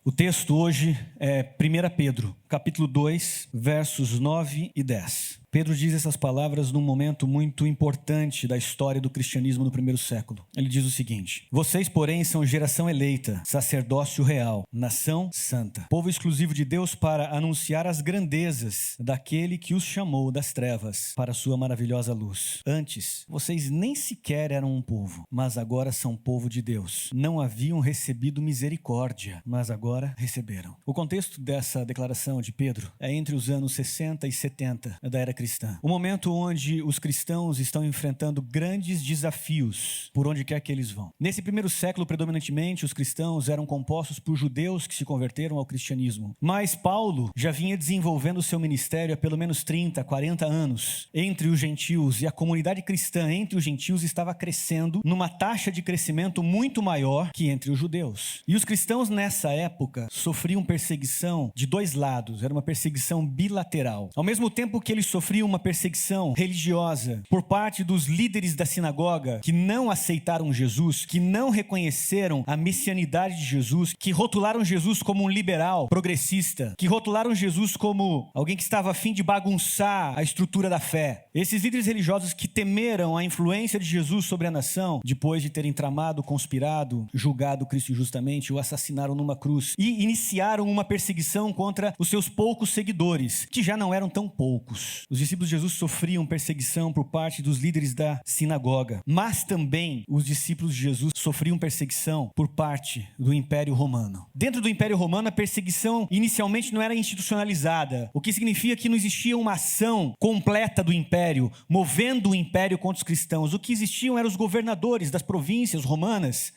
O texto hoje é 1 Pedro, capítulo 2, versos 9 e 10. Pedro diz essas palavras num momento muito importante da história do cristianismo no primeiro século. Ele diz o seguinte: vocês, porém, são geração eleita, sacerdócio real, nação santa, povo exclusivo de Deus para anunciar as grandezas daquele que os chamou das trevas para a sua maravilhosa luz. Antes, vocês nem sequer eram um povo, mas agora são povo de Deus. Não haviam recebido misericórdia, mas agora receberam. O contexto dessa declaração de Pedro é entre os anos 60 e 70 da era cristã. O momento onde os cristãos estão enfrentando grandes desafios por onde quer que eles vão. Nesse primeiro século, predominantemente, os cristãos eram compostos por judeus que se converteram ao cristianismo. Mas Paulo já vinha desenvolvendo o seu ministério há pelo menos 30, 40 anos entre os gentios, e a comunidade cristã entre os gentios estava crescendo numa taxa de crescimento muito maior que entre os judeus. E os cristãos nessa época sofriam perseguição de dois lados, era uma perseguição bilateral. Ao mesmo tempo que eles sofriam uma perseguição religiosa por parte dos líderes da sinagoga que não aceitaram Jesus, que não reconheceram a messianidade de Jesus, que rotularam Jesus como um liberal progressista, que rotularam Jesus como alguém que estava a fim de bagunçar a estrutura da fé. Esses líderes religiosos que temeram a influência de Jesus sobre a nação, depois de terem tramado, conspirado, julgado Cristo injustamente, o assassinaram numa cruz e iniciaram uma perseguição contra os seus poucos seguidores, que já não eram tão poucos. Os discípulos de Jesus sofriam perseguição por parte dos líderes da sinagoga, mas também os discípulos de Jesus sofriam perseguição por parte do Império Romano. Dentro do Império Romano, a perseguição inicialmente não era institucionalizada, o que significa que não existia uma ação completa do Império, movendo o Império contra os cristãos. O que existiam eram os governadores das províncias romanas,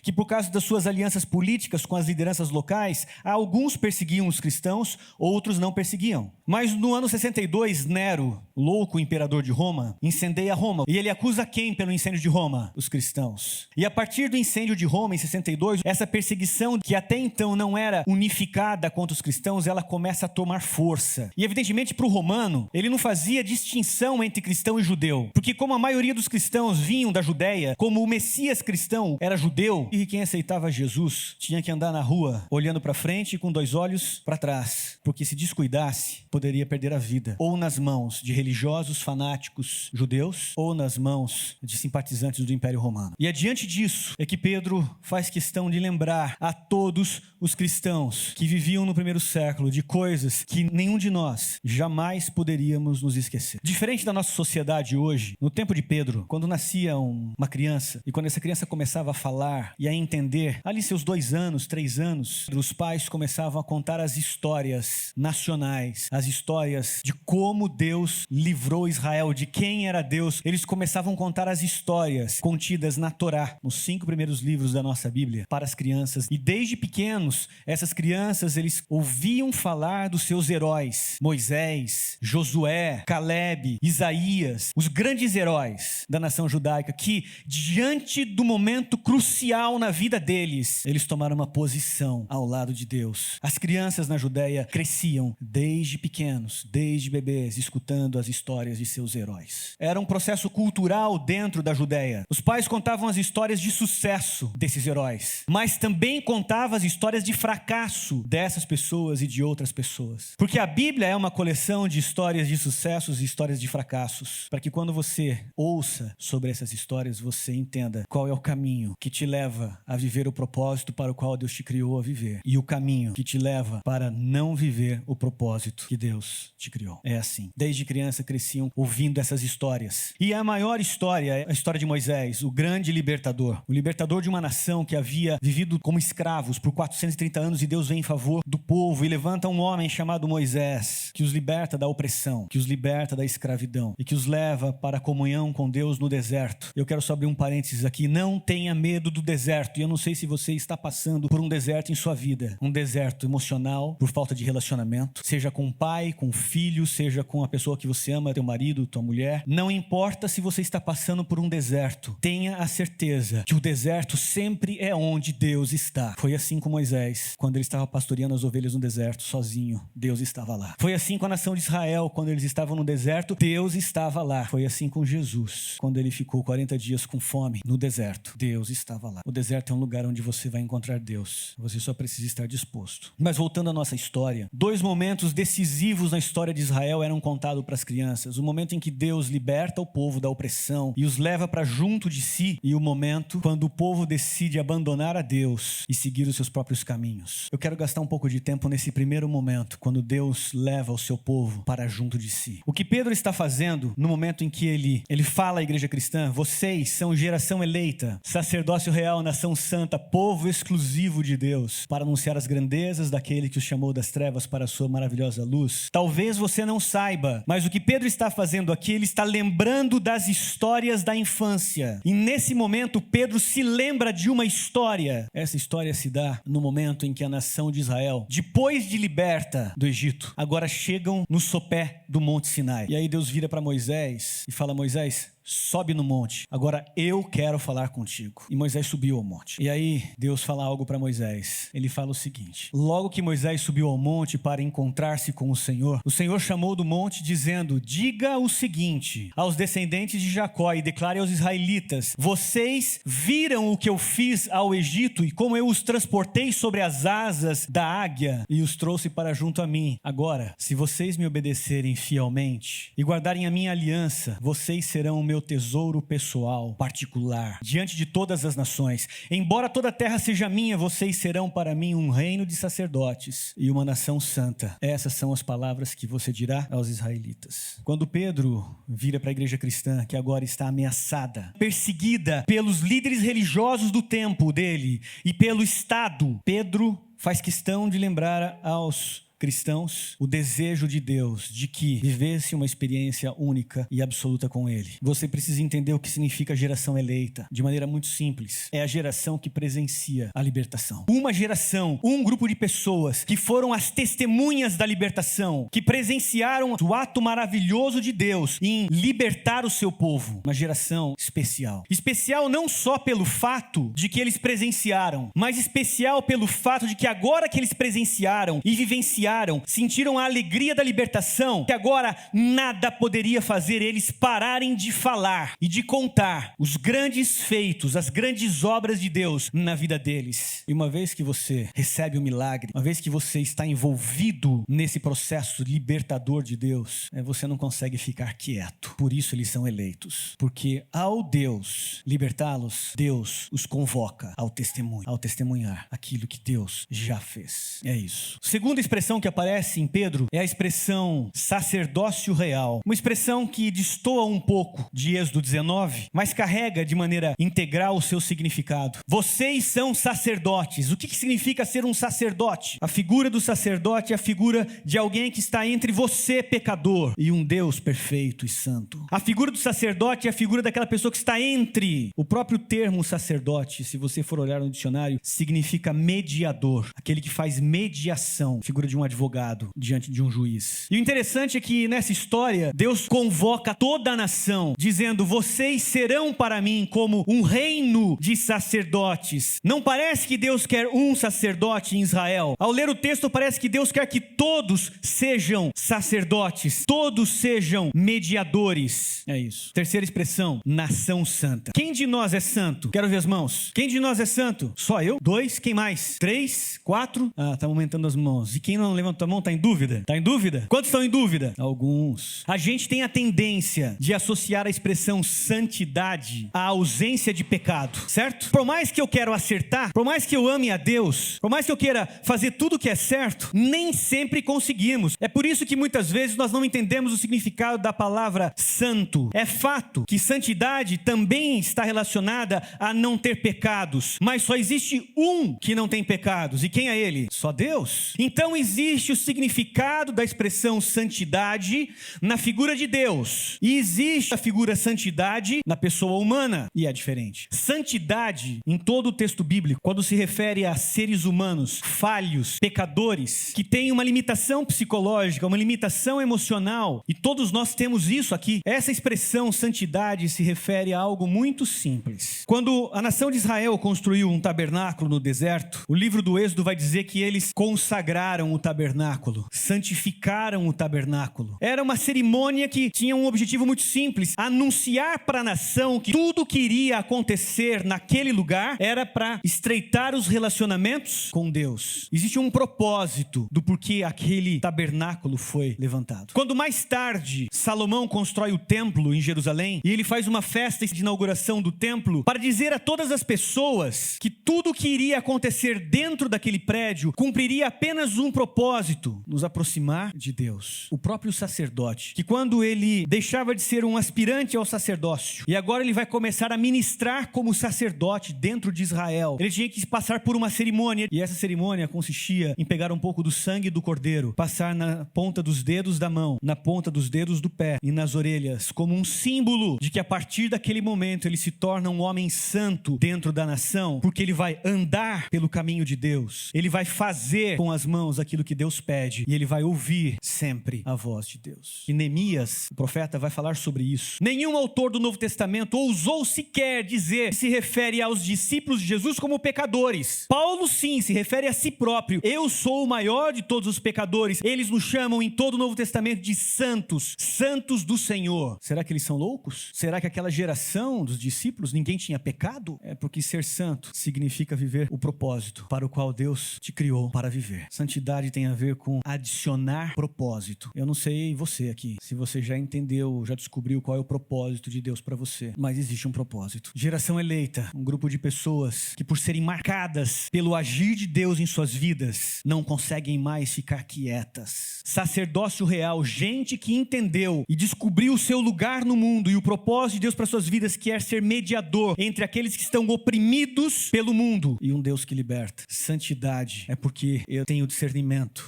que por causa das suas alianças políticas com as lideranças locais, alguns perseguiam os cristãos, outros não perseguiam. Mas no ano 62, Nero, louco imperador de Roma, incendeia Roma. E ele acusa quem pelo incêndio de Roma? Os cristãos. E a partir do incêndio de Roma, em 62, essa perseguição que até então não era unificada contra os cristãos, ela começa a tomar força. E evidentemente para o romano, ele não fazia distinção entre cristão e judeu. Porque como a maioria dos cristãos vinham da Judéia, como o Messias cristão era judeu, e quem aceitava Jesus tinha que andar na rua olhando para frente e com dois olhos para trás, porque se descuidasse, poderia perder a vida, ou nas mãos de religiosos fanáticos judeus, ou nas mãos de simpatizantes do Império Romano. E é diante disso é que Pedro faz questão de lembrar a todos os cristãos que viviam no primeiro século de coisas que nenhum de nós jamais poderíamos nos esquecer. Diferente da nossa sociedade hoje, no tempo de Pedro, quando nascia uma criança, e quando essa criança começava a falar e a entender, ali seus 2 anos, 3 anos, os pais começavam a contar as histórias nacionais, as histórias de como Deus livrou Israel, de quem era Deus. Eles começavam a contar as histórias contidas na Torá, nos 5 primeiros livros da nossa Bíblia, para as crianças. E desde pequenos, essas crianças, eles ouviam falar dos seus heróis, Moisés, Josué, Calebe, Isaías, os grandes heróis da nação judaica, que diante do momento crucial na vida deles, eles tomaram uma posição ao lado de Deus. As crianças na Judéia cresciam desde pequenos, desde bebês, escutando as histórias de seus heróis. Era um processo cultural dentro da Judéia. Os pais contavam as histórias de sucesso desses heróis, mas também contavam as histórias de fracasso dessas pessoas e de outras pessoas. Porque a Bíblia é uma coleção de histórias de sucessos e histórias de fracassos, para que quando você ouça sobre essas histórias, você entenda qual é o caminho que te leva a viver o propósito para o qual Deus te criou a viver, e o caminho que te leva para não viver o propósito que Deus te criou. É assim. Desde criança cresciam ouvindo essas histórias. E a maior história é a história de Moisés, o grande libertador. O libertador de uma nação que havia vivido como escravos por 430 anos, e Deus vem em favor do povo e levanta um homem chamado Moisés, que os liberta da opressão, que os liberta da escravidão e que os leva para a comunhão com Deus no deserto. Eu quero só abrir um parênteses aqui. Não tenha medo do deserto. E eu não sei se você está passando por um deserto em sua vida. Um deserto emocional, por falta de relacionamento, seja com o pai, com o filho, seja com a pessoa que você ama, teu marido, tua mulher. Não importa se você está passando por um deserto, tenha a certeza que o deserto sempre é onde Deus está. Foi assim com Moisés. Moisés, quando ele estava pastoreando as ovelhas no deserto, sozinho, Deus estava lá. Foi assim com a nação de Israel, quando eles estavam no deserto, Deus estava lá. Foi assim com Jesus, quando ele ficou 40 dias com fome no deserto, Deus estava lá. O deserto é um lugar onde você vai encontrar Deus. Você só precisa estar disposto. Mas voltando à nossa história, 2 momentos decisivos na história de Israel eram contados para as crianças. O momento em que Deus liberta o povo da opressão e os leva para junto de si, e o momento quando o povo decide abandonar a Deus e seguir os seus próprios caminhos. Eu quero gastar um pouco de tempo nesse primeiro momento, quando Deus leva o seu povo para junto de si. O que Pedro está fazendo no momento em que ele fala à igreja cristã: vocês são geração eleita, sacerdócio real, nação santa, povo exclusivo de Deus, para anunciar as grandezas daquele que os chamou das trevas para a sua maravilhosa luz. Talvez você não saiba, mas o que Pedro está fazendo aqui, ele está lembrando das histórias da infância. E nesse momento, Pedro se lembra de uma história. Essa história se dá no momento em que a nação de Israel, depois de liberta do Egito, agora chegam no sopé do Monte Sinai. E aí Deus vira para Moisés e fala: Moisés, sobe no monte, agora eu quero falar contigo. E Moisés subiu ao monte. E aí Deus fala algo para Moisés. Ele fala o seguinte: logo que Moisés subiu ao monte para encontrar-se com o Senhor chamou do monte dizendo: diga o seguinte aos descendentes de Jacó e declare aos israelitas: vocês viram o que eu fiz ao Egito e como eu os transportei sobre as asas da águia e os trouxe para junto a mim. Agora, se vocês me obedecerem fielmente e guardarem a minha aliança, vocês serão o meu tesouro pessoal, particular, diante de todas as nações. Embora toda a terra seja minha, vocês serão para mim um reino de sacerdotes e uma nação santa. Essas são as palavras que você dirá aos israelitas. Quando Pedro vira para a igreja cristã, que agora está ameaçada, perseguida pelos líderes religiosos do tempo dele e pelo Estado, Pedro faz questão de lembrar aos cristãos o desejo de Deus de que vivesse uma experiência única e absoluta com Ele. Você precisa entender o que significa geração eleita de maneira muito simples. É a geração que presencia a libertação. Uma geração, um grupo de pessoas que foram as testemunhas da libertação, que presenciaram o ato maravilhoso de Deus em libertar o seu povo. Uma geração especial. Especial não só pelo fato de que eles presenciaram, mas especial pelo fato de que agora que eles presenciaram e vivenciaram, sentiram a alegria da libertação, que agora nada poderia fazer eles pararem de falar e de contar os grandes feitos, as grandes obras de Deus na vida deles. E uma vez que você recebe o milagre, uma vez que você está envolvido nesse processo libertador de Deus, você não consegue ficar quieto. Por isso eles são eleitos, porque ao Deus libertá-los, Deus os convoca ao testemunho, ao testemunhar aquilo que Deus já fez. É isso. Segunda expressão que aparece em Pedro é a expressão sacerdócio real. Uma expressão que destoa um pouco de Êxodo 19, mas carrega de maneira integral o seu significado. Vocês são sacerdotes. O que significa ser um sacerdote? A figura do sacerdote é a figura de alguém que está entre você, pecador, e um Deus perfeito e santo. A figura do sacerdote é a figura daquela pessoa que está entre. O próprio termo sacerdote, se você for olhar no dicionário, significa mediador, aquele que faz mediação, figura de um advogado diante de um juiz. E o interessante é que nessa história, Deus convoca toda a nação, dizendo: vocês serão para mim como um reino de sacerdotes. Não parece que Deus quer um sacerdote em Israel. Ao ler o texto, parece que Deus quer que todos sejam sacerdotes, todos sejam mediadores. É isso. Terceira expressão, nação santa. Quem de nós é santo? Quero ver as mãos. Quem de nós é santo? Só eu? 2, quem mais? 3, 4. Tá aumentando as mãos. E quem não levanta a mão, tá em dúvida? Tá em dúvida? Quantos estão em dúvida? Alguns. A gente tem a tendência de associar a expressão santidade à ausência de pecado, certo? Por mais que eu quero acertar, por mais que eu ame a Deus, por mais que eu queira fazer tudo o que é certo, nem sempre conseguimos. É por isso que muitas vezes nós não entendemos o significado da palavra santo. É fato que santidade também está relacionada a não ter pecados, mas só existe um que não tem pecados. E quem é ele? Só Deus. Então existe existe o significado da expressão santidade na figura de Deus. E existe a figura santidade na pessoa humana. E é diferente. Santidade, em todo o texto bíblico, quando se refere a seres humanos falhos, pecadores, que têm uma limitação psicológica, uma limitação emocional, e todos nós temos isso aqui. Essa expressão santidade se refere a algo muito simples. Quando a nação de Israel construiu um tabernáculo no deserto, o livro do Êxodo vai dizer que eles consagraram o tabernáculo, santificaram o tabernáculo. Era uma cerimônia que tinha um objetivo muito simples: anunciar para a nação que tudo que iria acontecer naquele lugar era para estreitar os relacionamentos com Deus. Existe um propósito do porquê aquele tabernáculo foi levantado. Quando mais tarde Salomão constrói o templo em Jerusalém, e ele faz uma festa de inauguração do templo para dizer a todas as pessoas que tudo que iria acontecer dentro daquele prédio cumpriria apenas um propósito: nos aproximar de Deus. O próprio sacerdote, que quando ele deixava de ser um aspirante ao sacerdócio e agora ele vai começar a ministrar como sacerdote dentro de Israel, ele tinha que passar por uma cerimônia, e essa cerimônia consistia em pegar um pouco do sangue do cordeiro, passar na ponta dos dedos da mão, na ponta dos dedos do pé e nas orelhas, como um símbolo de que a partir daquele momento ele se torna um homem santo dentro da nação, porque ele vai andar pelo caminho de Deus, ele vai fazer com as mãos aquilo que Deus pede, e ele vai ouvir sempre a voz de Deus. E Neemias, o profeta, vai falar sobre isso. Nenhum autor do Novo Testamento ousou sequer dizer que se refere aos discípulos de Jesus como pecadores. Paulo sim se refere a si próprio: eu sou o maior de todos os pecadores. Eles nos chamam em todo o Novo Testamento de santos, santos do Senhor. Será que eles são loucos? Será que aquela geração dos discípulos ninguém tinha pecado? É porque ser santo significa viver o propósito para o qual Deus te criou para viver. Santidade tem a ver com adicionar propósito. Eu não sei você aqui, se você já entendeu, já descobriu qual é o propósito de Deus para você, mas existe um propósito. Geração eleita, um grupo de pessoas que, por serem marcadas pelo agir de Deus em suas vidas, não conseguem mais ficar quietas. Sacerdócio real, gente que entendeu e descobriu o seu lugar no mundo e o propósito de Deus para suas vidas, que é ser mediador entre aqueles que estão oprimidos pelo mundo e um Deus que liberta. Santidade é porque eu tenho discernimento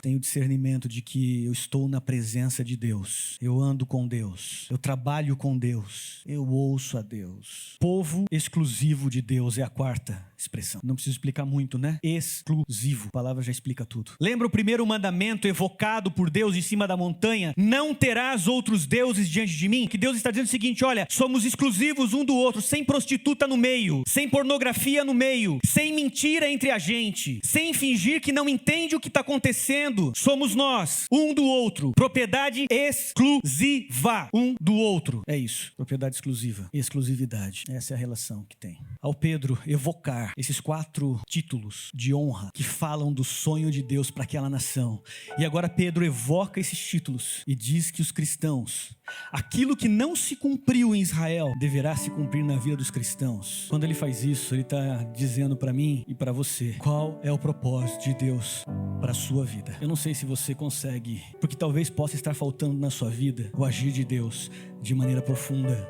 de que eu estou na presença de Deus, eu ando com Deus, eu trabalho com Deus, eu ouço a Deus. Povo exclusivo de Deus é a quarta expressão. Não preciso explicar muito, né? Exclusivo, a palavra já explica tudo. Lembra o primeiro mandamento evocado por Deus em cima da montanha? Não terás outros deuses diante de mim. Que Deus está dizendo o seguinte: olha, somos exclusivos um do outro, sem prostituta no meio, sem pornografia no meio, sem mentira entre a gente, sem fingir que não entende o que está acontecendo. Somos nós, um do outro, propriedade exclusiva um do outro. É isso, propriedade exclusiva, exclusividade. Essa é a relação que tem. Ao Pedro evocar esses 4 títulos de honra que falam do sonho de Deus para aquela nação, e agora Pedro evoca esses títulos e diz que os cristãos, aquilo que não se cumpriu em Israel, deverá se cumprir na vida dos cristãos. Quando ele faz isso, ele está dizendo para mim e para você qual é o propósito de Deus para a sua vida. Eu não sei se você consegue, porque talvez possa estar faltando na sua vida o agir de Deus de maneira profunda.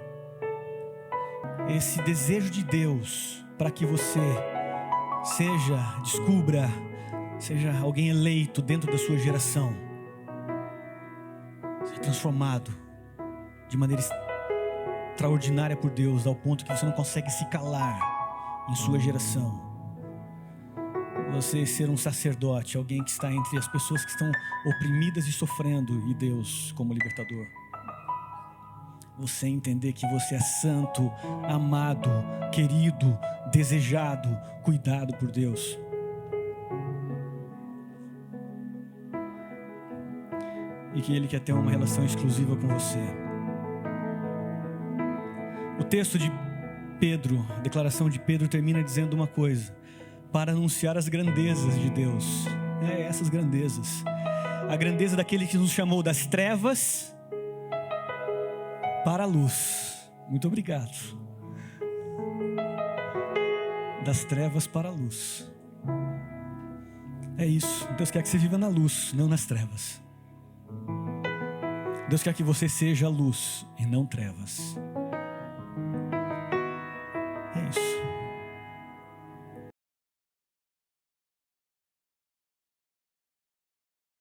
Esse desejo de Deus para que você seja alguém eleito dentro da sua geração, seja transformado de maneira extraordinária por Deus, ao ponto que você não consegue se calar em sua geração. Você ser um sacerdote, alguém que está entre as pessoas que estão oprimidas e sofrendo, e Deus como libertador. Você entender que você é santo, amado, querido, desejado, cuidado por Deus. E que Ele quer ter uma relação exclusiva com você. O texto de Pedro, a declaração de Pedro termina dizendo uma coisa: para anunciar as grandezas de Deus. Essas grandezas. A grandeza daquele que nos chamou das trevas para a luz. Muito obrigado. Das trevas para a luz. É isso. Deus quer que você viva na luz, não nas trevas. Deus quer que você seja luz e não trevas.